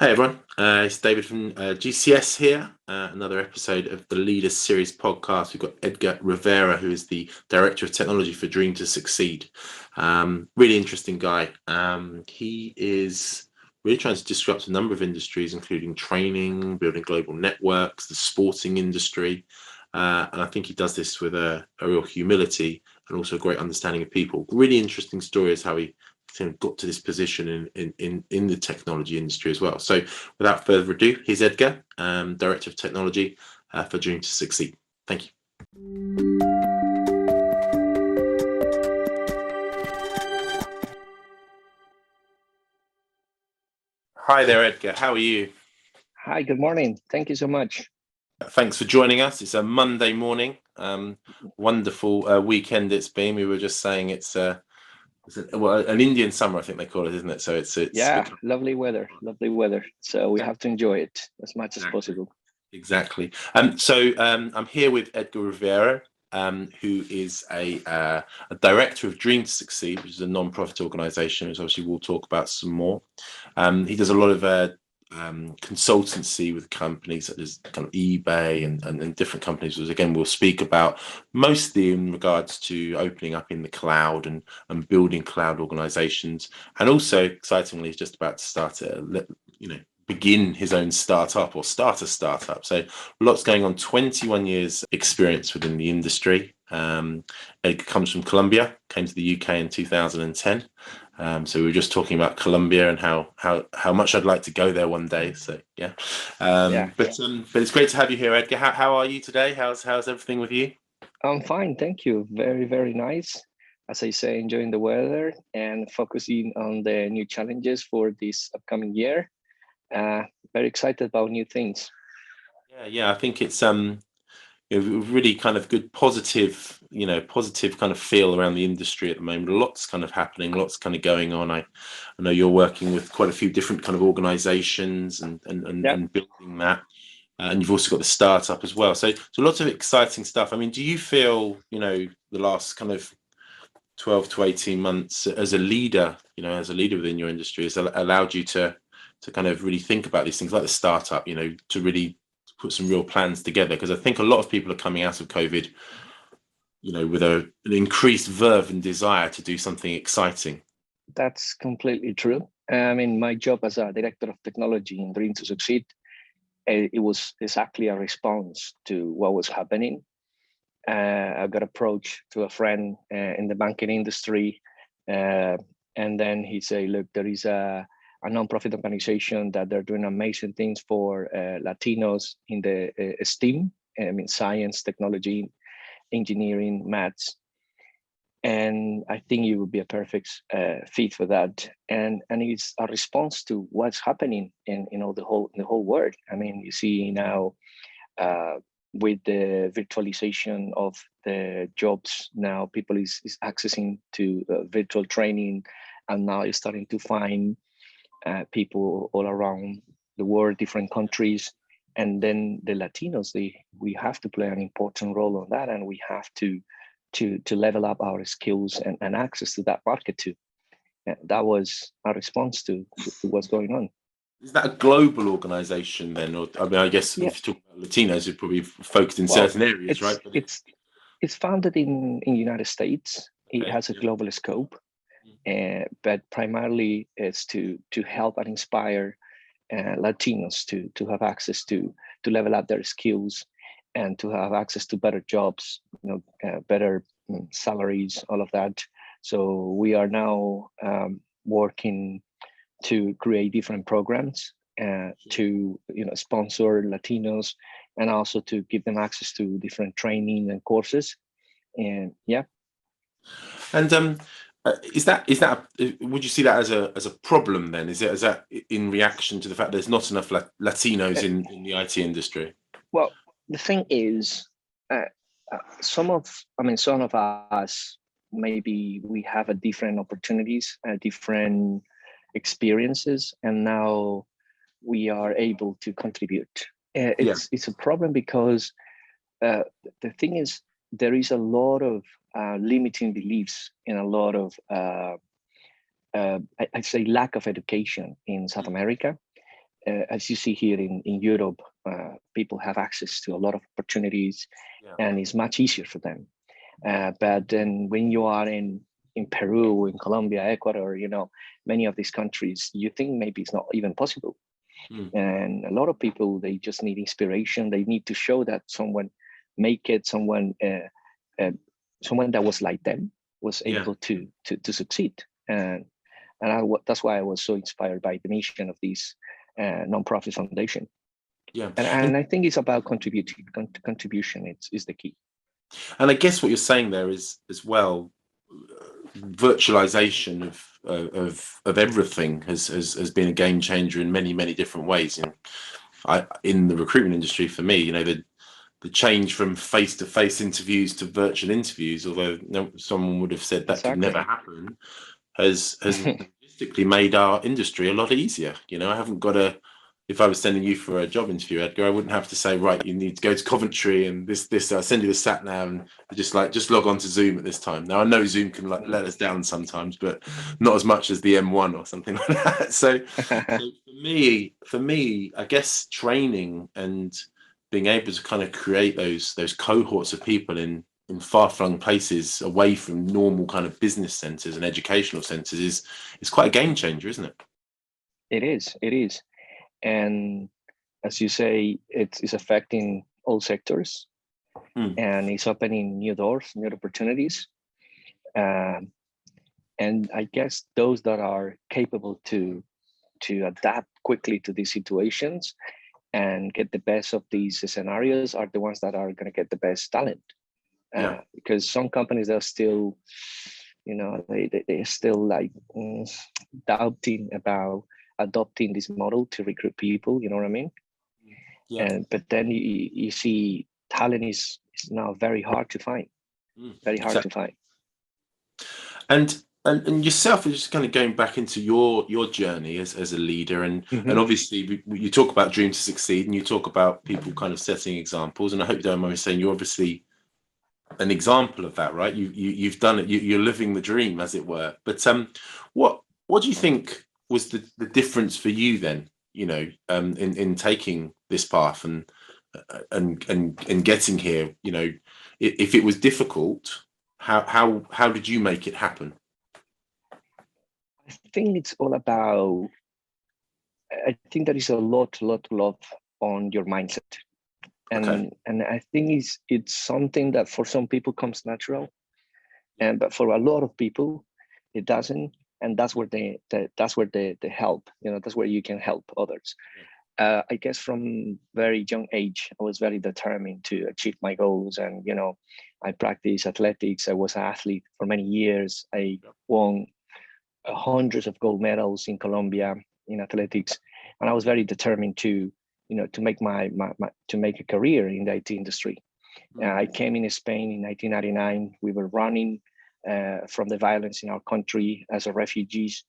Hey everyone, it's David from GCS here. Another episode of the Leaders Series podcast. We've got Edgar Rivera, who is the Director of Technology for DreamToSucceed. Really interesting guy. He is really trying to disrupt a number of industries, including training, building global networks, the sporting industry. And I think he does this with a real humility and also a great understanding of people. Really interesting story is how he kind of got to this position in the technology industry as well. So without further ado, here's Edgar, Director of Technology for DreamToSucceed. Thank you. Hi there, Edgar. How are you? Hi, good morning. Thank you so much. Thanks for joining us. It's a Monday morning. Wonderful weekend it's been. We were just saying it's an Indian summer, I think they call it, isn't it? So it's Yeah, lovely weather, lovely weather. So we have to enjoy it as much as possible. Exactly. I'm here with Edgar Rivera, who is a director of DreamToSucceed, which is a non-profit organization, which obviously we'll talk about some more. He does a lot of consultancy with companies such as kind of eBay and different companies, which again we'll speak about mostly in regards to opening up in the cloud and building cloud organizations. And also, excitingly, he's just about to start begin his own startup or start a startup. So lots going on. 21 years experience within the industry. Edgar comes from Colombia, came to the UK in 2010. So we were just talking about Colombia and how much I'd like to go there one day. So yeah, but it's great to have you here, Edgar. How are you today? How's everything with you? I'm fine, thank you. Very, very nice. As I say, enjoying the weather and focusing on the new challenges for this upcoming year. Very excited about new things. Yeah. I think it's really kind of good, positive kind of feel around the industry at the moment. Lots kind of happening, lots kind of going on. I know you're working with quite a few different kind of organizations and building that. And you've also got the startup as well. So lots of exciting stuff. I mean, do you feel, the last kind of 12 to 18 months as a leader, within your industry has allowed you to kind of really think about these things like the startup, to really put some real plans together? Because I think a lot of people are coming out of COVID, with an increased verve and desire to do something exciting. That's completely true. I mean, my job as a director of technology in DreamToSucceed, it was exactly a response to what was happening. I got approached to a friend in the banking industry, and then he said, "Look, there is a non-profit organization that they're doing amazing things for Latinos in the STEAM, I mean, science, technology, engineering, maths, and I think you would be a perfect fit for that." And it's a response to what's happening in the whole world. I mean, you see now. With the virtualization of the jobs, now people is accessing to virtual training, and now you're starting to find people all around the world, different countries, and then the Latinos. We have to play an important role on that, and we have to level up our skills and access to that market too. That was a response to what's going on. Is that a global organization then? Or I mean, I guess if you talk about Latinos, you're probably focused in certain areas, right? But it's founded in the United States. It has a global scope, but primarily it's to help and inspire Latinos to have access to level up their skills and to have access to better jobs, better salaries, all of that. So we are now working to create different programs to sponsor Latinos and also to give them access to different training and courses. And yeah. And is that would you see that as a problem then? Is that in reaction to the fact there's not enough Latinos in the IT industry? Well, the thing is, some of us, maybe we have a different opportunities, different experiences, and now we are able to contribute. It's a problem because the thing is, there is a lot of limiting beliefs and a lot of I'd say lack of education in South America. as you see here in Europe, people have access to a lot of opportunities, and it's much easier for them. But then when you are in Peru, in Colombia, Ecuador, many of these countries, you think maybe it's not even possible. And a lot of people, they just need inspiration. They need to show that someone make it, someone that was like them was able to succeed. And that's why I was so inspired by the mission of this nonprofit foundation. And I think it's about contribution is the key. And I guess what you're saying there is as well, virtualization of everything has been a game changer in many different ways. In the recruitment industry, for me, the change from face-to-face interviews to virtual interviews, although someone would have said that could never happen, has logistically made our industry a lot easier. I haven't got to. If I was sending you for a job interview, Edgar, I wouldn't have to say, right, you need to go to Coventry and this. I'll send you the sat nav and just log on to Zoom at this time. Now I know Zoom can let us down sometimes, but not as much as the M1 or something like that. So for me, I guess training and being able to kind of create those cohorts of people in far-flung places away from normal kind of business centers and educational centers is quite a game changer, isn't it? It is. And as you say, it's affecting all sectors, and it's opening new doors, new opportunities. And I guess those that are capable to adapt quickly to these situations and get the best of these scenarios are the ones that are going to get the best talent. Because some companies are still, they're still like doubting about adopting this model to recruit people, you know what I mean? But then you see talent is now very hard to find. Very hard to find. And yourself, is just kind of going back into your journey as a leader, and obviously you talk about Dream to Succeed, and you talk about people kind of setting examples, and I hope you don't mind me saying you're obviously an example of that, right? You've done it. You're living the dream, as it were. But what do you think was the difference for you then? In taking this path and getting here. If it was difficult, how did you make it happen? I think it's all about. I think there is a lot on your mindset. And I think it's something that for some people comes natural, but for a lot of people it doesn't, and that's where the help, that's where you can help others. I guess from very young age I was very determined to achieve my goals, and I practiced athletics. I was an athlete for many years. I won hundreds of gold medals in Colombia in athletics, and I was very determined to make to make a career in the IT industry. I came in Spain in 1999. We were running from the violence in our country as a refugees,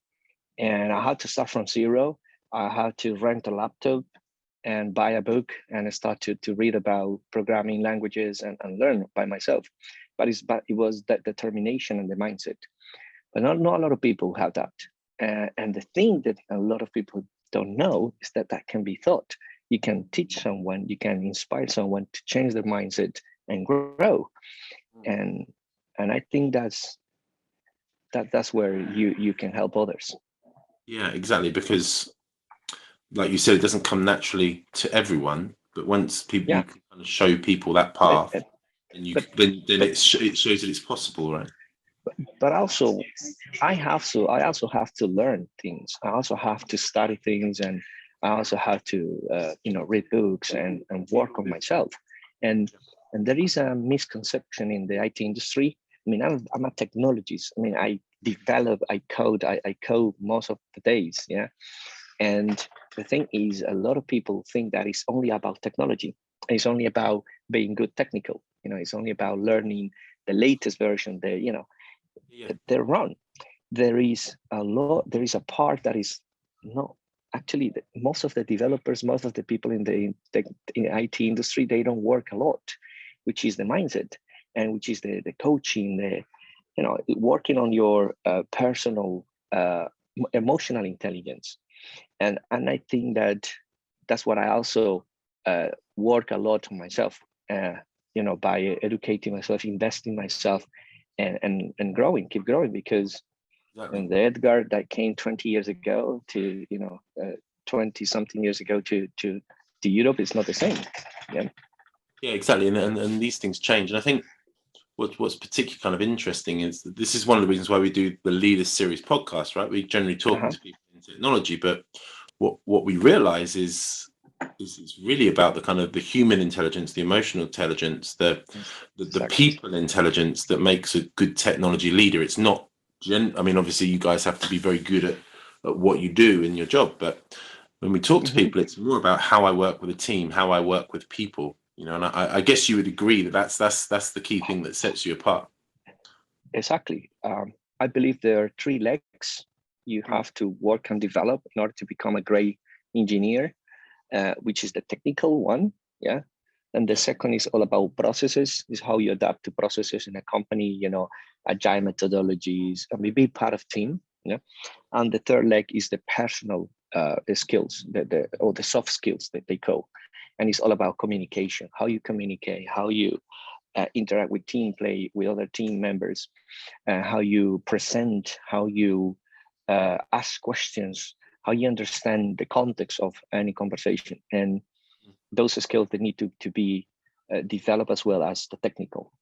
and I had to start from zero. I had to rent a laptop and buy a book and start to read about programming languages and learn by myself. But it was that determination and the mindset. But not a lot of people have that. And the thing that a lot of people don't know is that can be taught. You can teach someone, you can inspire someone to change their mindset and grow. And I think that's where you can help others. Yeah, exactly. Because like you said, it doesn't come naturally to everyone, but once people you can kind of show people that path, then it shows that it's possible, right? But also, I also have to learn things. I also have to study things, and I also have to read books and work on myself. And there is a misconception in the IT industry. I mean, I'm a technologist. I mean, I develop, I code most of the days. Yeah. And the thing is, a lot of people think that it's only about technology. It's only about being good technical. It's only about learning the latest version. They're wrong. There is a part that is not actually. Most of the developers, most of the people in the IT industry, they don't work a lot, which is the mindset, and which is the coaching, working on your personal emotional intelligence. And I think that that's what I also work a lot on myself, by educating myself, investing myself, and growing, keep growing, because and the Edgar that came 20 years ago to 20 something years ago to Europe is not the same. Yeah, exactly. And these things change. And I think what's particularly kind of interesting is that this is one of the reasons why we do the Leaders Series podcast, right? We generally talk to people in technology, but what we realize is it's really about the kind of the human intelligence, the emotional intelligence, the people intelligence that makes a good technology leader. It's not I mean, obviously you guys have to be very good at what you do in your job, but when we talk to people, it's more about how I work with a team, how I work with people, and I guess you would agree that that's the key thing that sets you apart. Exactly. I believe there are three legs you have to work and develop in order to become a great engineer, which is the technical one. Yeah. And the second is all about processes, is how you adapt to processes in a company, agile methodologies, and be part of team. Yeah. And the third leg is the personal skills, or the soft skills that they call. And it's all about communication, how you communicate, how you interact with team, play with other team members, how you present, how you ask questions, how you understand the context of any conversation. And those skills that need to be developed as well as the technical.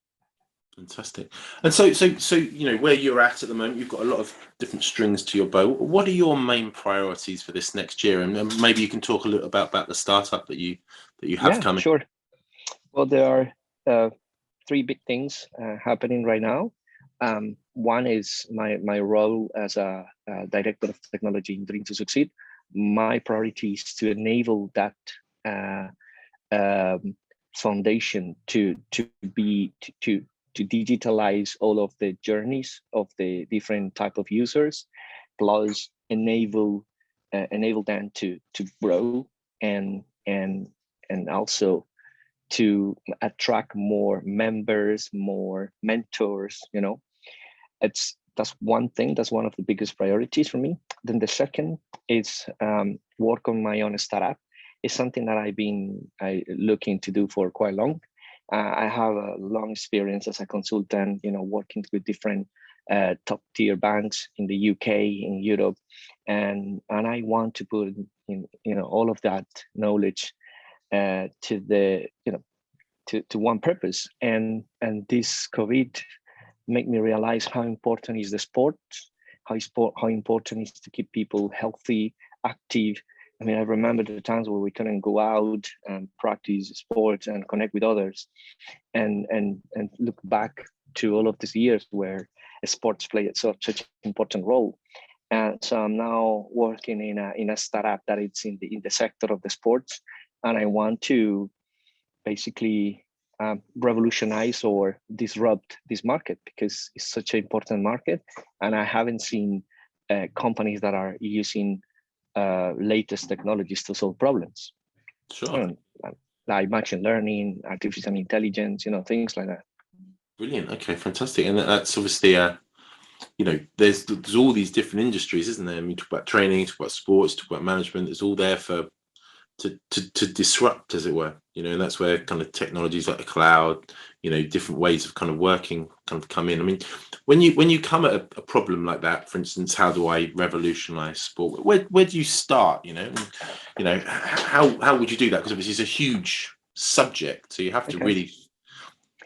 Fantastic. And so where you're at the moment, you've got a lot of different strings to your bow. What are your main priorities for this next year? And maybe you can talk a little about the startup that you have coming. Sure. Well, there are three big things happening right now. One is my role as a director of technology in DreamToSucceed. My priority is to enable that foundation to digitalize all of the journeys of the different type of users, plus enable them to grow and also to attract more members, more mentors. That's one thing. That's one of the biggest priorities for me. Then the second is work on my own startup. It's something that I've been looking to do for quite long. I have a long experience as a consultant, working with different top tier banks in the UK, in Europe, and I want to put in all of that knowledge to the to one purpose. And this COVID made me realize how important is the sport, how important is to keep people healthy, active. I mean, I remember the times where we couldn't go out and practice sports and connect with others, and look back to all of these years where sports played such an important role. And so I'm now working in a startup that it's in the sector of the sports, and I want to basically revolutionize or disrupt this market, because it's such an important market, and I haven't seen companies that are using latest technologies to solve problems. Sure. Like machine learning, artificial intelligence, things like that. Brilliant. Okay, fantastic. And that's obviously there's all these different industries, isn't there? I mean, you talk about training, talk about sports, talk about management. It's all there to disrupt, as it were, and that's where kind of technologies like the cloud, different ways of kind of working kind of come in. I mean, when you come at a problem like that, for instance, how do I revolutionize sport? Where do you start? How would you do that? Because obviously it's a huge subject, so you have to really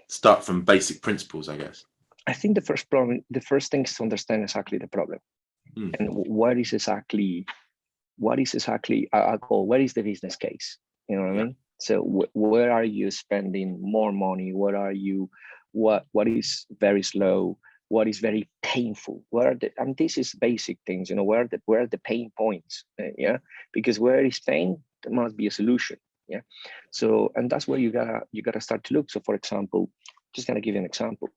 start from basic principles, I guess. I think the first thing is to understand exactly the problem, and what is exactly I call, what is the business case? You know what I mean? So where are you spending more money? What is very slow? What is very painful? And this is basic things, where are the pain points? Because where is pain, there must be a solution. Yeah. So, and that's where you gotta start to look. So for example, just gonna give you an example.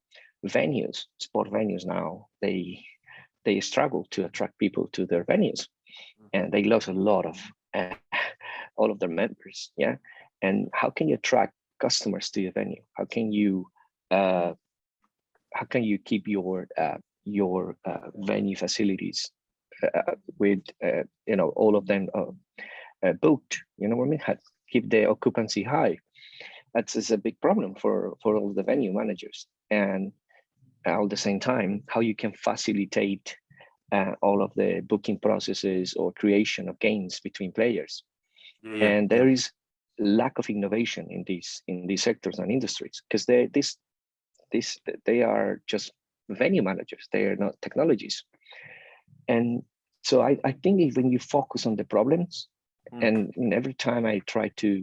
Sport venues now, they struggle to attract people to their venues, and they lost a lot of all of their members. Yeah. And how can you attract customers to your venue? How can you keep your venue facilities with all of them booked. You know what I mean? Keep the occupancy high. That's a big problem for all the venue managers. And at the same time, how you can facilitate all of the booking processes or creation of games between players. Yeah. And there is lack of innovation in these sectors and industries, because they are just venue managers. They are not technologies. And so I think when you focus on the problems, and every time I try to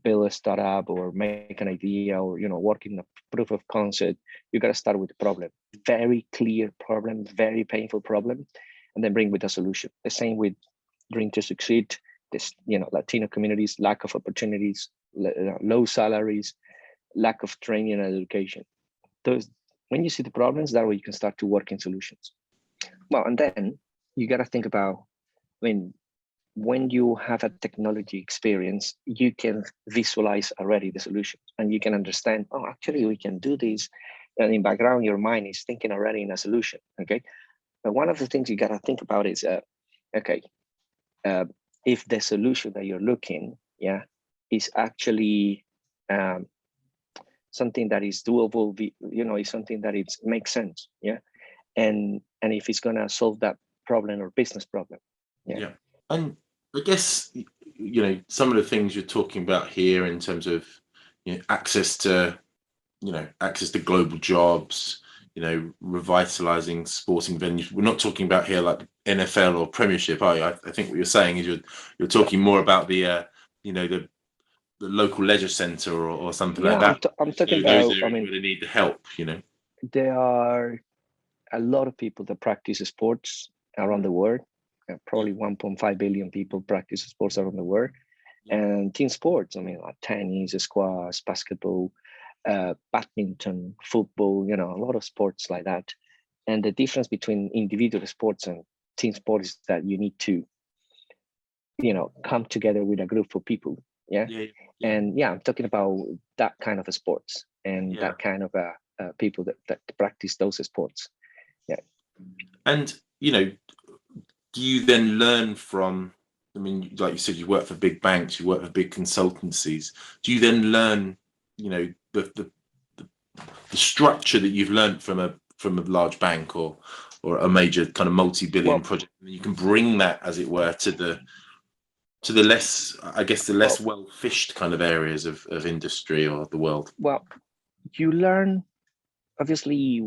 build a startup or make an idea or work in a proof of concept, you got to start with the problem, very clear problem, very painful problem, and then bring with a solution. The same with DreamToSucceed. This Latino communities, lack of opportunities, low salaries, lack of training and education. Those, when you see the problems, that way you can start to work in solutions. Well, and then you got to think about, when you have a technology experience, you can visualize already the solution, and you can understand, oh, actually we can do this. And in background, your mind is thinking already in a solution. Okay. But one of the things you got to think about is, if the solution that you're looking, is actually something that is doable, is something that it makes sense. And if it's going to solve that problem or business problem. Yeah. And I guess, some of the things you're talking about here in terms of, access to global jobs, revitalizing sporting venues. We're not talking about here like NFL or Premiership, are you? I think what you're saying is you're talking more about the the local leisure centre or something like that. I'm talking those about, where they need the help, There are a lot of people that practice sports around the world. Probably 1.5 billion people practice sports around the world. And team sports, like tennis, squash, basketball, badminton, football, a lot of sports like that. And the difference between individual sports and team sports is that you need to, come together with a group of people. And I'm talking about that kind of sports and that kind of people that practice those sports. And do you then learn from, like you said, you work for big banks, you work for big consultancies. Do you then learn, the structure that you've learned from a large bank or a major kind of multi-billion project, and you can bring that, as it were, to the less, I guess, the less well-fished kind of areas of industry or the world? Well, you learn. Obviously,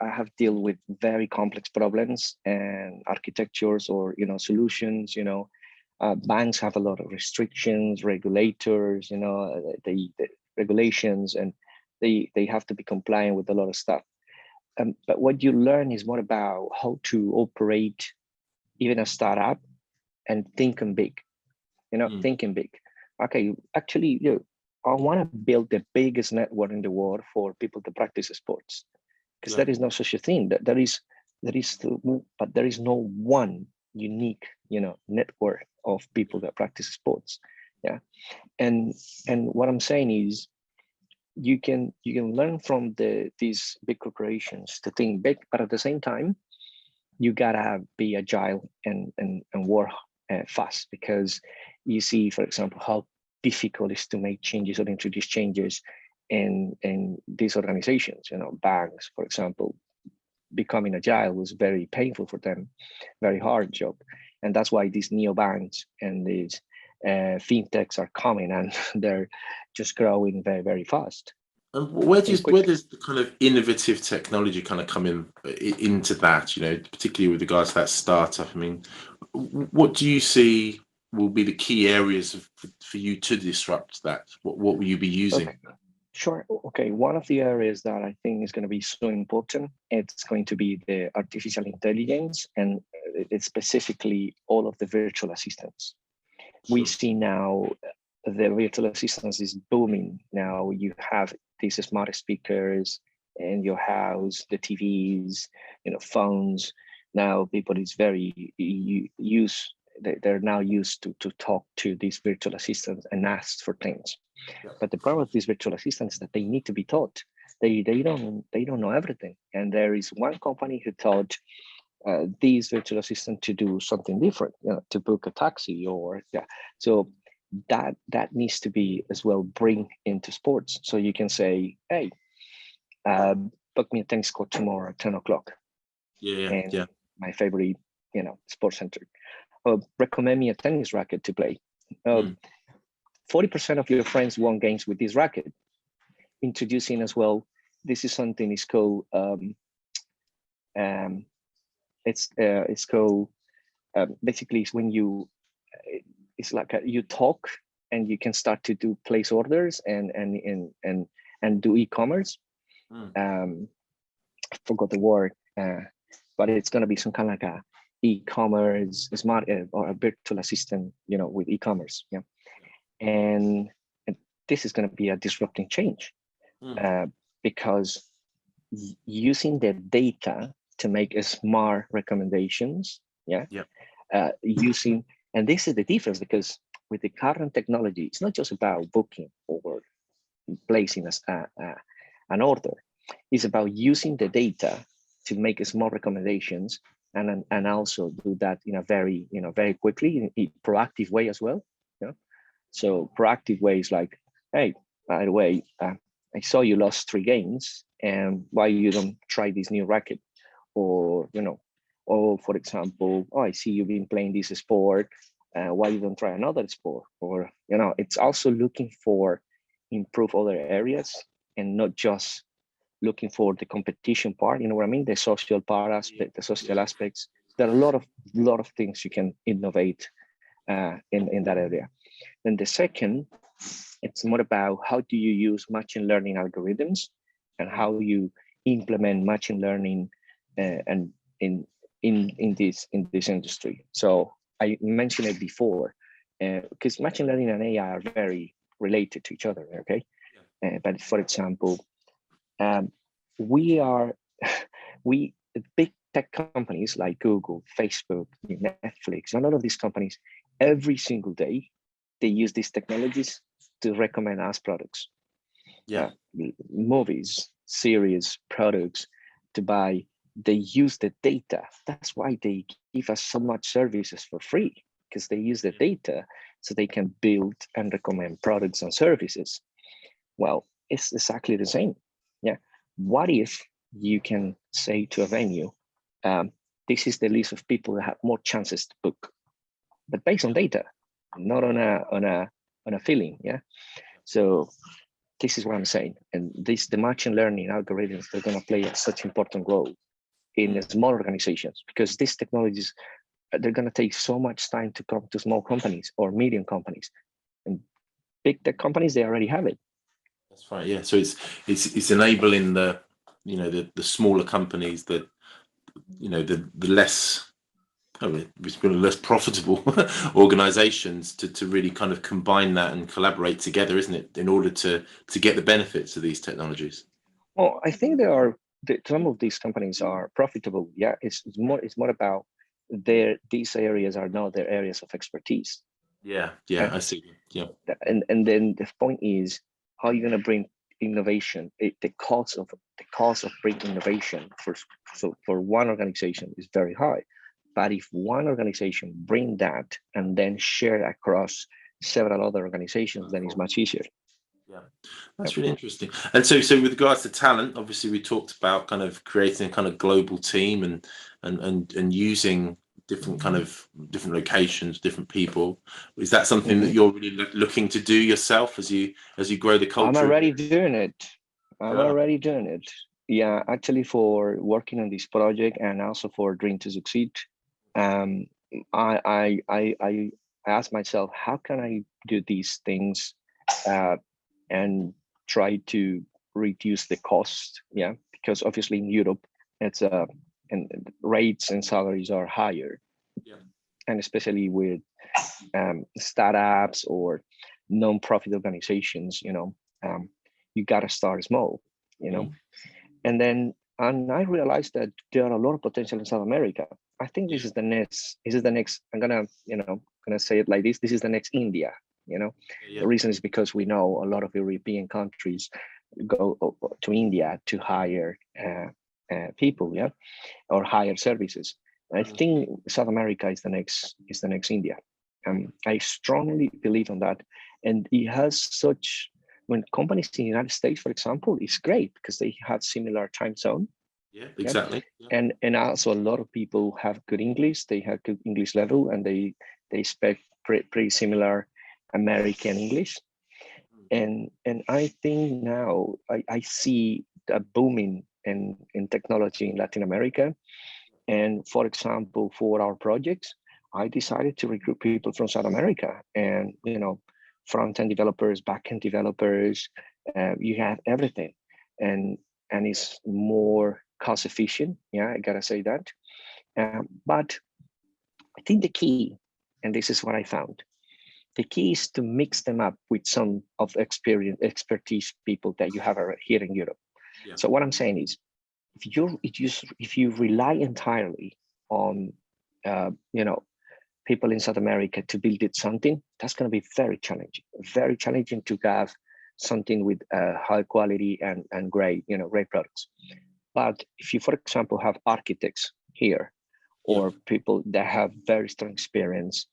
I have dealt with very complex problems and architectures or solutions. Banks have a lot of restrictions, regulators. The regulations, and they have to be compliant with a lot of stuff. But what you learn is more about how to operate even a startup and thinking big. Thinking big. Okay, actually, I want to build the biggest network in the world for people to practice sports, because there is no such a thing. But there is no one unique, network of people that practice sports. And what I'm saying is, you can learn from these big corporations to think big, but at the same time, you gotta be agile and work fast, because you see, for example, how difficult it is to make changes or introduce changes in these organizations. Banks, for example, becoming agile was very painful for them, very hard job. And that's why these neobanks and these fintechs are coming, and they're just growing very, very fast. And where does the kind of innovative technology kind of come into that, particularly with regards to that startup? What do you see will be the key areas for you to disrupt that? What will you be using? Okay. Sure. Okay. One of the areas that I think is going to be so important, it's going to be the artificial intelligence, and it's specifically all of the virtual assistants. Sure. We see now the virtual assistants is booming. Now you have these smart speakers in your house, the TVs, phones. Now people is very they're now used to talk to these virtual assistants and ask for things. Yeah. But the problem with these virtual assistants is that they need to be taught. They don't know everything. And there is one company who taught this virtual assistant to do something different, to book a taxi or So that needs to be as well bring into sports. So you can say, hey, book me a tennis court tomorrow at 10 o'clock. And my favorite, sports center. Recommend me a tennis racket to play. 40% of your friends won games with this racket. Introducing as well, this is something is called it's called basically it's when it's like you talk and you can start to do place orders and do e-commerce. I forgot the word, but it's going to be some kind of like a e-commerce smart or a virtual assistant, with e-commerce. And this is going to be a disrupting change because using the data to make smart recommendations. Using, and this is the difference, because with the current technology, it's not just about booking or placing an order. It's about using the data to make smart recommendations and also do that in a very, very quickly, in a proactive way as well. So proactive ways like, hey, by the way, I saw you lost 3 games, and why you don't try this new racket? Or, or for example, I see you've been playing this sport, why you don't try another sport? Or, it's also looking for improve other areas and not just looking for the competition part, you know what I mean? The social part aspect, the social aspects. There are a lot of things you can innovate in that area. Then the second, it's more about how do you use machine learning algorithms and how you implement machine learning and in this industry. So I mentioned it before, because machine learning and AI are very related to each other. Okay, but for example, we big tech companies like Google, Facebook, Netflix, a lot of these companies, every single day they use these technologies to recommend us products, movies, series, products to buy. They use the data. That's why they give us so much services for free, because they use the data so they can build and recommend products and services. Well, it's exactly the same. What if you can say to a venue, this is the list of people that have more chances to book, but based on data, not on a feeling. So this is what I'm saying. And the machine learning algorithms, they're going to play such important role in small organizations, because these technologies, they're going to take so much time to come to small companies or medium companies. And big tech companies, they already have it. That's right. Yeah. So it's enabling the smaller companies, that the less less profitable organizations to really kind of combine that and collaborate together, isn't it, in order to get the benefits of these technologies? Well, I think some of these companies are profitable. It's more about these areas are now their areas of expertise. I see. And then the point is, how are you going to bring innovation? The cost of bringing innovation for one organization is very high. But if one organization bring that and then share across several other organizations, then it's much easier. That's really interesting. And so with regards to talent, obviously we talked about kind of creating a kind of global team and using different locations, different people. Is that something that you're really looking to do yourself as you grow the culture? I'm already doing it. Yeah, actually, for working on this project and also for DreamToSucceed, I asked myself, how can I do these things and try to reduce the cost? Because obviously in Europe, it's and rates and salaries are higher, and especially with startups or non-profit organizations, you gotta start small, and I realized that there are a lot of potential in South America. I think this is the next. I'm gonna say it like this. This is the next India. The reason is because we know a lot of European countries go to India to hire people, or hire services. I think South America is the next India. I strongly believe on that, and it has such. When companies in the United States, for example, it's great because they have similar time zone. Yeah, exactly. Yeah? And also a lot of people have good English. They have good English level, and they speak pretty similar American English. And I think now I see a booming in technology in Latin America. And for example, for our projects, I decided to recruit people from South America, and front-end developers, back-end developers. You have everything, and it's more cost efficient. Yeah, I gotta say that. But I think the key, and this is what I found, the key is to mix them up with some of expertise people that you have here in Europe. Yeah. So what I'm saying is, if you rely entirely on people in South America to build it something, that's going to be very challenging to have something with high quality and great products. But if you, for example, have architects here, or people that have very strong experience,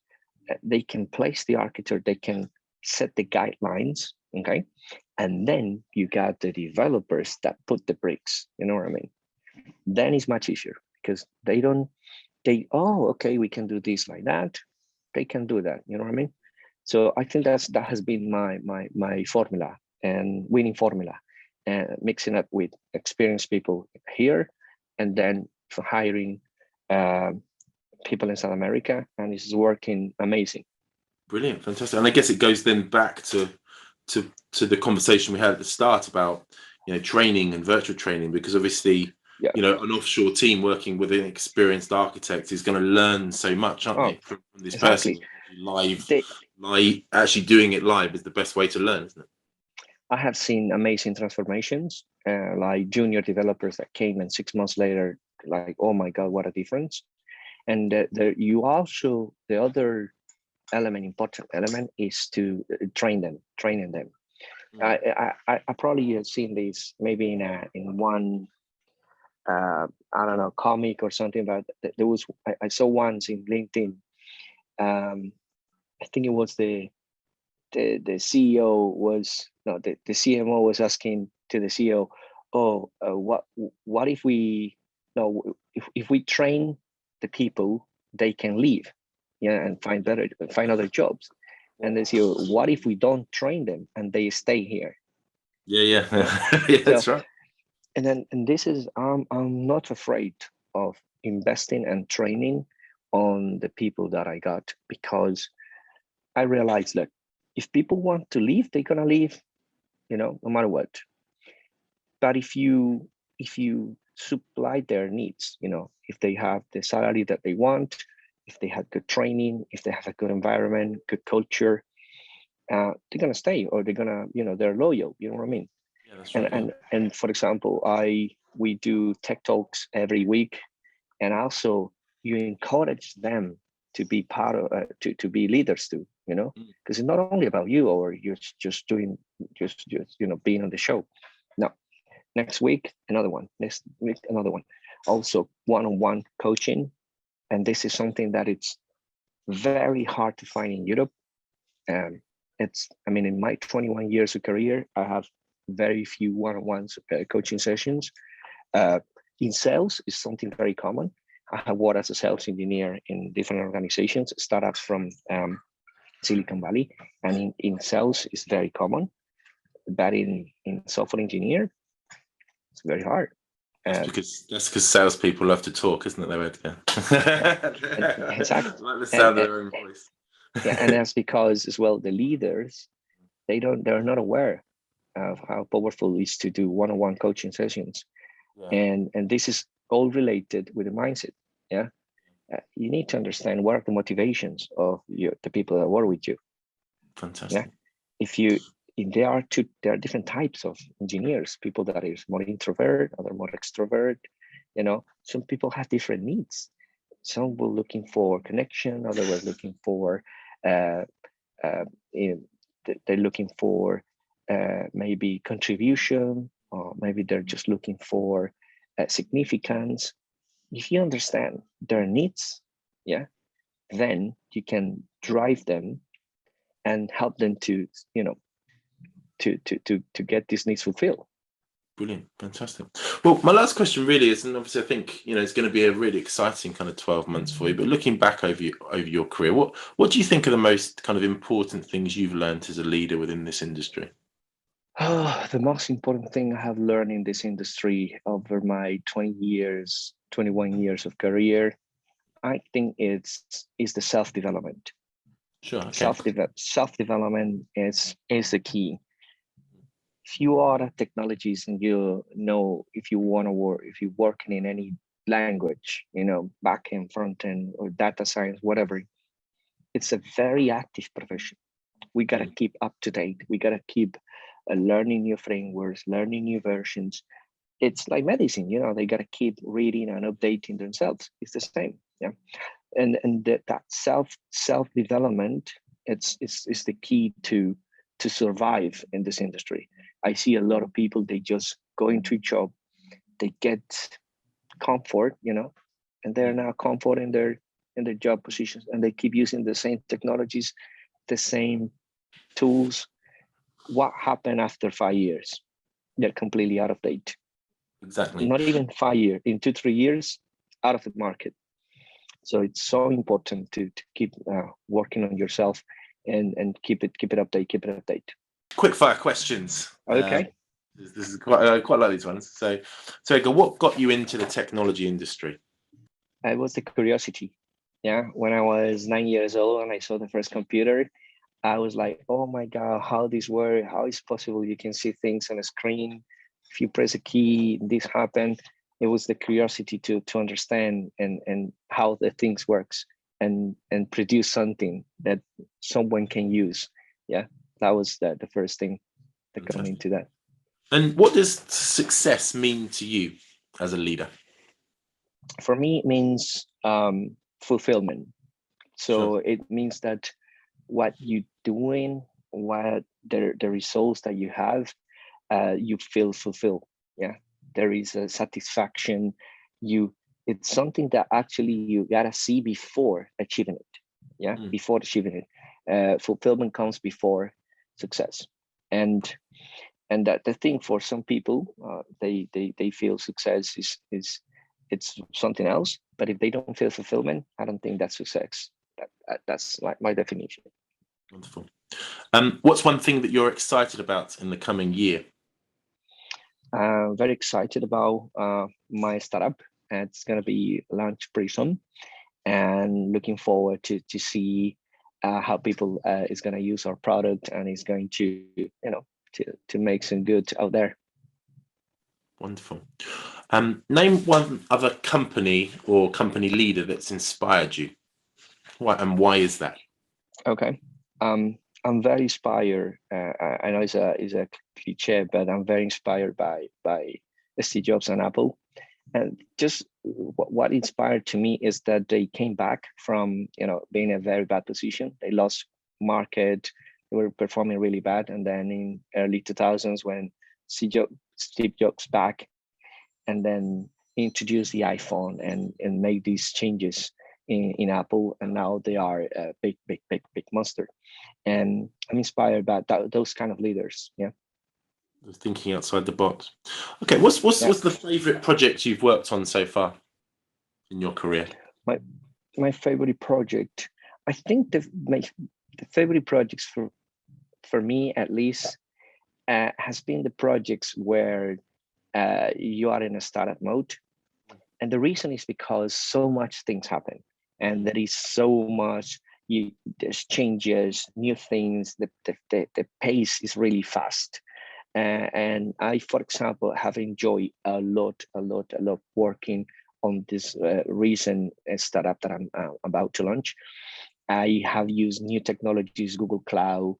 they can place the architect, they can set the guidelines, okay? And then you got the developers that put the bricks, you know what I mean? Then it's much easier because okay, we can do this like that. They can do that, you know what I mean? So I think that has been my formula and winning formula, and mixing up with experienced people here, and then for hiring people in South America, and it's working amazing. Brilliant, fantastic. And I guess it goes then back to the conversation we had at the start about training and virtual training, because obviously an offshore team working with an experienced architect is going to learn so much, aren't they, from this person live. Actually doing it live is the best way to learn, isn't it? I have seen amazing transformations, like junior developers that came and 6 months later, like, oh my God, what a difference. And the other important element is to training them. I probably have seen this maybe in one I don't know, comic or something, but there was, I saw once in LinkedIn. I think it was the CEO was, no, the CMO was asking to the CEO, what if we, no, if we train the people, they can leave, and find other jobs. And the CEO, what if we don't train them and they stay here? Yeah, that's right. And this is, I'm not afraid of investing and training on the people that I got, because I realized, look, if people want to leave, they're gonna leave, no matter what. But if you supply their needs, if they have the salary that they want, if they have good training, if they have a good environment, good culture, they're gonna stay, or they're gonna, they're loyal. You know what I mean? Yeah, that's right. And for example, we do tech talks every week, and also you encourage them to be part of to be leaders too, because it's not only about you, or you're just doing being on the show. No, next week another one, next week another one. Also one-on-one coaching, and this is something that it's very hard to find in Europe. In my 21 years of career, I have very few one-on-one coaching sessions. In sales is something very common. I have worked as a sales engineer in different organizations, startups from Silicon Valley, and in sales is very common. But in software engineer, it's very hard. That's because salespeople love to talk, isn't it, though, Edgar? Exactly. Like the sound of their own voice. Yeah, and that's because as well the leaders, they're not aware of how powerful it is to do one-on-one coaching sessions. And this is all related with the mindset. You need to understand what are the motivations of the people that work with you. Fantastic. There are different types of engineers, people that is more introvert, other more extrovert. Some people have different needs. Some were looking for connection, other were looking for they're looking for maybe contribution, or maybe they're just looking for significance. if you understand their needs, yeah, then you can drive them and help them to, you know, to get these needs fulfilled. Brilliant, fantastic. Well, my last question really is, and obviously I think it's going to be a really exciting kind of 12 months for you. But looking back over your career, what do you think are the most kind of important things you've learned as a leader within this industry? Oh, the most important thing I have learned in this industry over my 21 years of career, I think is the self-development. Sure. Okay. Self-development is the key. If you are at technologies and you know, if you want to work, if you're working in any language, back end, front end, or data science, whatever, it's a very active profession. We got to keep up to date. We got to keep learning new frameworks, learning new versions. It's like medicine, they got to keep reading and updating themselves. It's the same. Yeah. And that self development, it's the key to survive in this industry. I see a lot of people, they just go into a job, they get comfort, and they're now comfort in their job positions, and they keep using the same technologies, the same tools. What happened after 5 years? They're completely out of date. Exactly. Not even 5 years, in 2-3 years, out of the market. So it's so important to keep working on yourself and keep it update. Quick fire questions. Okay. This is quite like these ones. So Edgar, what got you into the technology industry? It was the curiosity. Yeah, when I was 9 years old and I saw the first computer, I was like, oh my God, how this works? How is possible you can see things on a screen? If you press a key, this happened. It was the curiosity to understand and how the things works and produce something that someone can use. Yeah, that was the first thing that got me into that. And what does success mean to you as a leader? For me, it means fulfillment. So Sure. it means that what you're doing, what the results that you have, you feel fulfilled. Yeah, there is a satisfaction. It's something that actually you gotta see before achieving it. Yeah, before achieving it. Fulfillment comes before success, and that the thing for some people, they feel success is it's something else. But if they don't feel fulfillment, I don't think that's success. That's like my definition. Wonderful. What's one thing that you're excited about in the coming year? Very excited about my startup. It's going to be launched pretty soon, and looking forward to see how people is going to use our product and is going to to make some good out there. Wonderful. Name one other company or company leader that's inspired you. Why is that? Okay. I'm very inspired. I know it's a cliche, but I'm very inspired by Steve Jobs and Apple. And just what inspired to me is that they came back from being in a very bad position. They lost market. They were performing really bad, and then in early 2000s, when Steve Jobs back, and then introduced the iPhone and made these changes in Apple, and now they are a big monster. And I'm inspired by those kind of leaders. Yeah. Thinking outside the box. Okay, what's the favorite project you've worked on so far in your career? My favorite project, I think the favorite projects for me at least has been the projects where you are in a startup mode, and the reason is because so much things happen, and there is so much. There's changes, new things. The pace is really fast. And I, for example, have enjoyed a lot working on this recent startup that I'm about to launch. I have used new technologies, Google Cloud,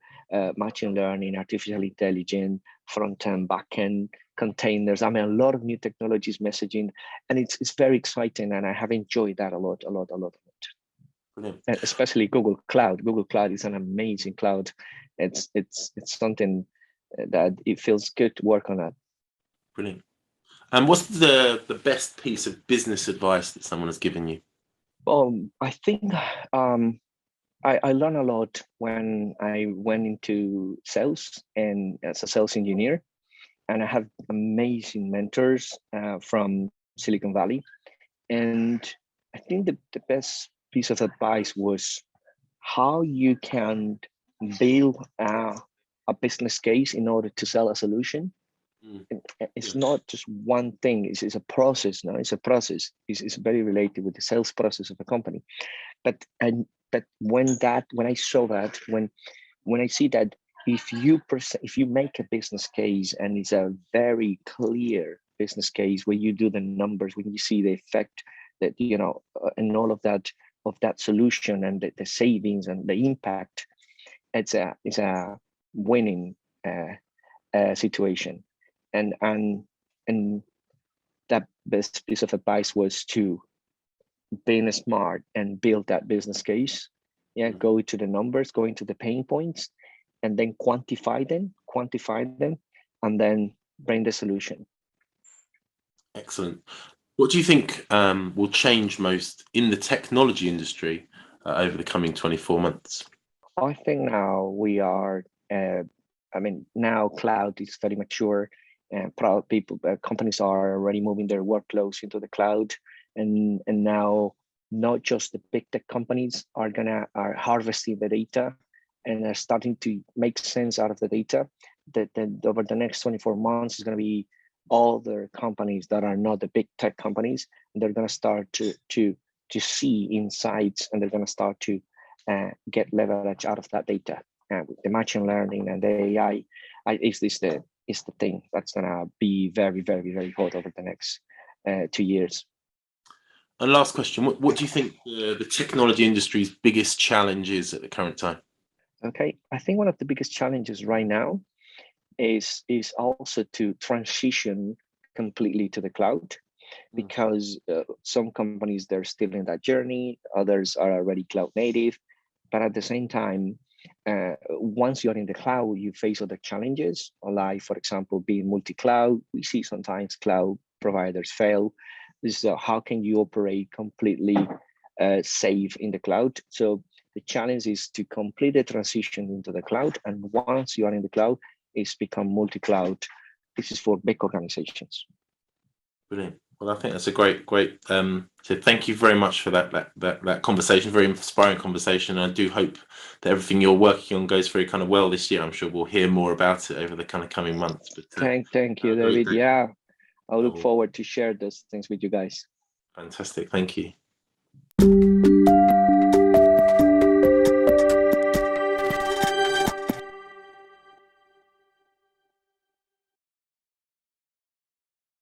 machine learning, artificial intelligence, front end, back end, containers. I mean, a lot of new technologies, messaging, and it's very exciting, and I have enjoyed that a lot. Brilliant. And especially Google Cloud. Google Cloud is an amazing cloud. It's something that it feels good to work on that. Brilliant. And what's the best piece of business advice that someone has given you? I think I learned a lot when I went into sales and as a sales engineer, and I have amazing mentors from Silicon Valley. And I think the best piece of advice was how you can build a business case in order to sell a solution. Mm. It's Yeah. not just one thing, it's a process. No, it's a process. It's very related with the sales process of a company. But when I saw that, when I see that if you make a business case and it's a very clear business case where you do the numbers, when you see the effect that and all of that solution and the savings and the impact, it's a winning situation. And that best piece of advice was to being smart and build that business case. Yeah, go to the numbers, go into the pain points, and then quantify them, and then bring the solution. Excellent. What do you think will change most in the technology industry over the coming 24 months? I think now we are, now cloud is very mature, and companies are already moving their workloads into the cloud, and now not just the big tech companies are harvesting the data and are starting to make sense out of the data. That over the next 24 months is going to be other companies that are not the big tech companies, and they're going to start to see insights, and they're going to start to get leverage out of that data. With the machine learning and the AI, is the thing that's gonna be very, very, very hot over the next 2 years. And last question, what do you think the technology industry's biggest challenge is at the current time? Okay, I think one of the biggest challenges right now is also to transition completely to the cloud, because some companies, they're still in that journey, others are already cloud native. But at the same time, once you're in the cloud, you face other challenges, like, for example, being multi-cloud. We see sometimes cloud providers fail. This is how can you operate completely safe in the cloud? So the challenge is to complete the transition into the cloud. And once you are in the cloud, it's become multi-cloud. This is for big organizations. Brilliant. Well, I think that's a great. So thank you very much for that conversation, very inspiring conversation. I do hope that everything you're working on goes very kind of well this year. I'm sure we'll hear more about it over the kind of coming months. But thank you, David. Yeah, I look forward to share those things with you guys. Fantastic. Thank you.